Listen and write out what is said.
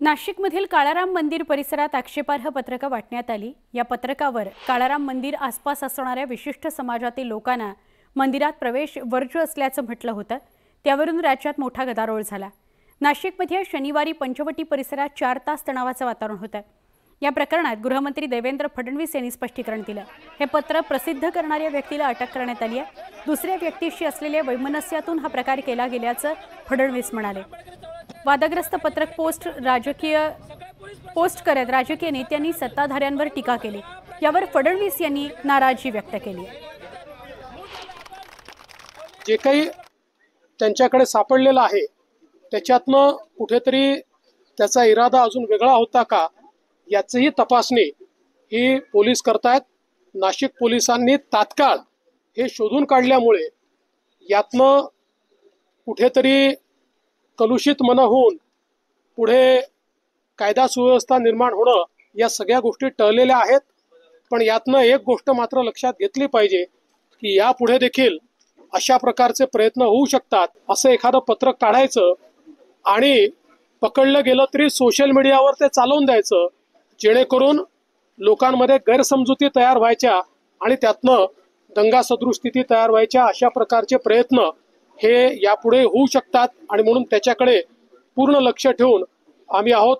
नाशिकमधील काळाराम मंदिर परिसरात आक्षेपार्ह पत्रकं वाटण्यात आली। या पत्रकावर काळाराम मंदिर आसपास असणाऱ्या विशिष्ट समाजातील लोकांना मंदिरात प्रवेश वर्ज्य असल्याचं म्हटलं होतं। त्यावरून राज्यात मोठा गदारोळ झाला। नाशिकमध्ये शनिवारी पंचवटी परिसरात 4 तास तणावाचं वातावरण होतं। या प्रकरणात गृहमंत्री देवेंद्र फडणवीस यांनी स्पष्टीकरण दिलं। हे पत्र प्रसिद्ध करणाऱ्या व्यक्तीला अटक करण्यात आली आहे। दुसऱ्या व्यक्तीशी असलेल्या वैमनस्यातून हा प्रकार केला गेल्याचं फडणवीस म्हणाले। वादग्रस्त पत्रक पोस्ट करत राजकीय नेत्यांनी सत्ताधाऱ्यांवर टीका केली। यावर फडणवीस यांनी नाराजी व्यक्त केली। जे काही त्यांच्याकडे सापडलेलं आहे त्याच्यातनं कुठेतरी त्याचा इरादा अजून वेगळा होता का याचीही तपासणी ही पोलीस करतायत। नाशिक पोलिसांनी तात्काळ हे शोधून काढल्यामुळे यातनं कुठेतरी कलुषित मन होऊन पुढे कायदा सुव्यवस्था निर्माण होणं या सगळ्या गोष्टी टळलेल्या आहेत। पण यातनं एक गोष्ट मात्र लक्षात घेतली पाहिजे की यापुढे देखील अशा प्रकारचे प्रयत्न होऊ शकतात। असं एखादं पत्रक काढायचं आणि पकडलं गेलं तरी सोशल मीडियावर ते चालवून द्यायचं, जेणेकरून लोकांमध्ये गैरसमजुती तयार व्हायच्या आणि त्यातनं दंगा सदृश स्थिती तयार व्हायच्या। अशा प्रकारचे प्रयत्न हे यापुढे होऊ शकतात आणि म्हणून त्याच्याकडे पूर्ण लक्ष ठेवून आम्ही आहोत।